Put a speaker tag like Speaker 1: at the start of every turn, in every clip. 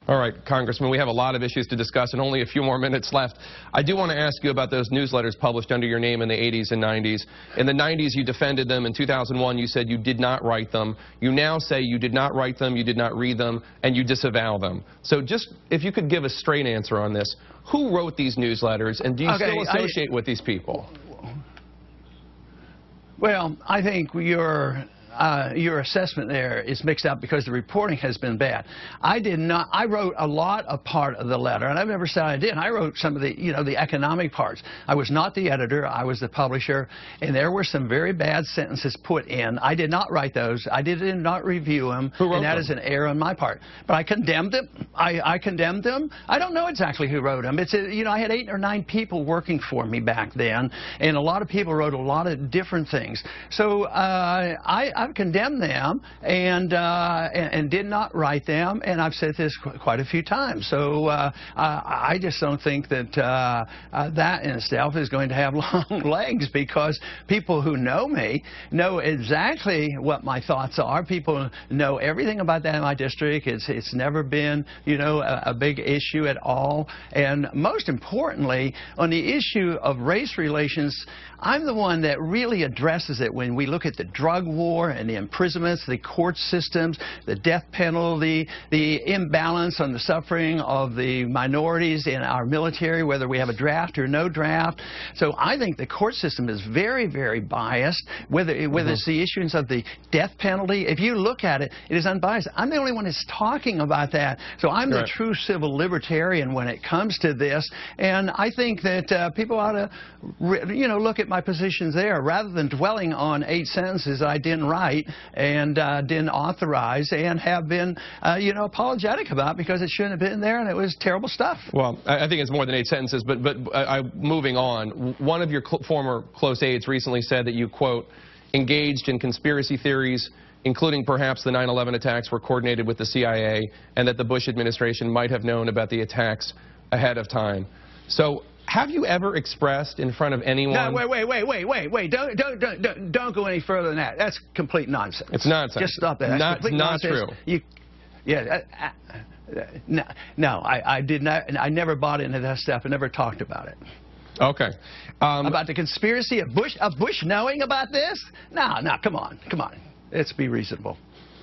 Speaker 1: All right, Congressman, we have a lot of issues to discuss and only a few more minutes left. I do want to ask you about those newsletters published under your name in the 80s and 90s. In the 90s, you defended them. In 2001, you said you did not write them. You now say you did not write them, you did not read them, and you disavow them. So just, if you could give a straight answer on this, who wrote these newsletters, and do you still associate with these people?
Speaker 2: Well, I think your assessment there is mixed up because the reporting has been bad. I did not. I wrote a lot of part of the letter, and I've never said I did. I wrote some of the, the economic parts. I was not the editor. I was the publisher, and there were some very bad sentences put in. I did not write those. I did not review them, and that is an error on my part. But I condemned them. I condemned them. I don't know exactly who wrote them. It's I had 8 or 9 people working for me back then, and a lot of people wrote a lot of different things. So I've condemned them and did not write them, and I've said this quite a few times. So I just don't think that that in itself is going to have long legs, because people who know me know exactly what my thoughts are. People know everything about that in my district. It's never been, a big issue at all. And most importantly, on the issue of race relations, I'm the one that really addresses it when we look at the drug war and the imprisonments, the court systems, the death penalty, the imbalance on the suffering of the minorities in our military, whether we have a draft or no draft. So I think the court system is very, very biased, whether it's the issuance of the death penalty. If you look at it, it is unbiased. I'm the only one that's talking about that. So I'm the true civil libertarian when it comes to this, and I think that people ought to, look at my positions there rather than dwelling on 8 sentences I didn't write and didn't authorize and have been, apologetic about, because it shouldn't have been there and it was terrible stuff.
Speaker 1: Well, I think it's more than 8 sentences, but moving on, one of your former close aides recently said that you, quote, engaged in conspiracy theories, including perhaps the 9/11 attacks were coordinated with the CIA, and that the Bush administration might have known about the attacks ahead of time. So have you ever expressed in front of anyone?
Speaker 2: No, wait. Don't go any further than that. That's complete nonsense.
Speaker 1: It's nonsense.
Speaker 2: Just stop that. That's
Speaker 1: not
Speaker 2: nonsense.
Speaker 1: True.
Speaker 2: No, I did not. I never bought into that stuff. I never talked about it.
Speaker 1: Okay.
Speaker 2: About the conspiracy of Bush knowing about this? No, come on. Let's be reasonable.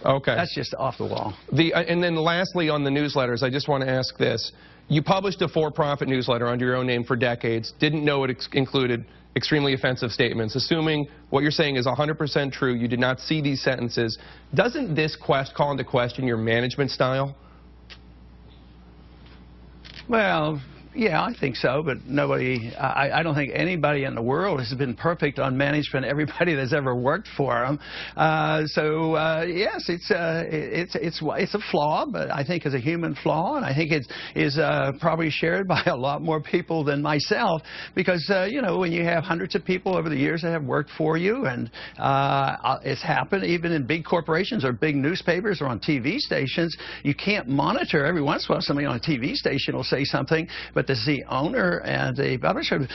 Speaker 1: Okay.
Speaker 2: That's just off the wall.
Speaker 1: And then lastly on the newsletters, I just want to ask this. You published a for-profit newsletter under your own name for decades, didn't know it included extremely offensive statements. Assuming what you're saying is 100% true, you did not see these sentences. Doesn't this call into question your management style? Well, yeah, I think so, but I don't think anybody in the world has been perfect on management, everybody that's ever worked for them. Yes, it's a flaw, but I think it's a human flaw, and I think it is probably shared by a lot more people than myself, because, when you have hundreds of people over the years that have worked for you, and it's happened even in big corporations or big newspapers or on TV stations, you can't monitor. Every once in a while somebody on a TV station will say something, but does the owner and the publisher,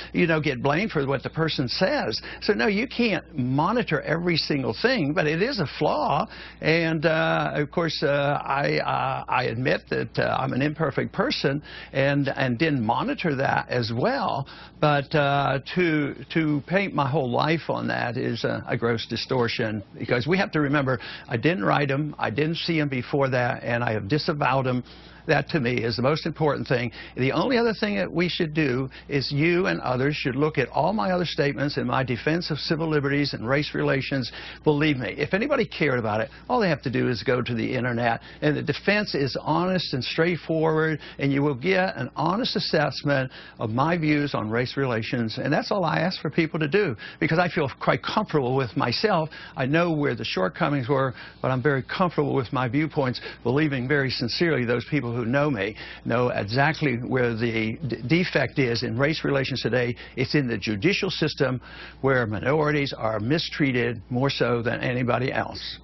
Speaker 1: get blamed for what the person says? So no, you can't monitor every single thing, but it is a flaw. And of course, I admit that I'm an imperfect person and didn't monitor that as well. But to paint my whole life on that is a gross distortion, because we have to remember I didn't write them, I didn't see them before that, and I have disavowed them. That, to me, is the most important thing. The only other thing that we should do is you and others should look at all my other statements in my defense of civil liberties and race relations. Believe me, if anybody cared about it, all they have to do is go to the Internet. And the defense is honest and straightforward, and you will get an honest assessment of my views on race relations. And that's all I ask for people to do, because I feel quite comfortable with myself. I know where the shortcomings were, but I'm very comfortable with my viewpoints, believing very sincerely those people who know me know exactly where the defect is in race relations today. It's in the judicial system, where minorities are mistreated more so than anybody else.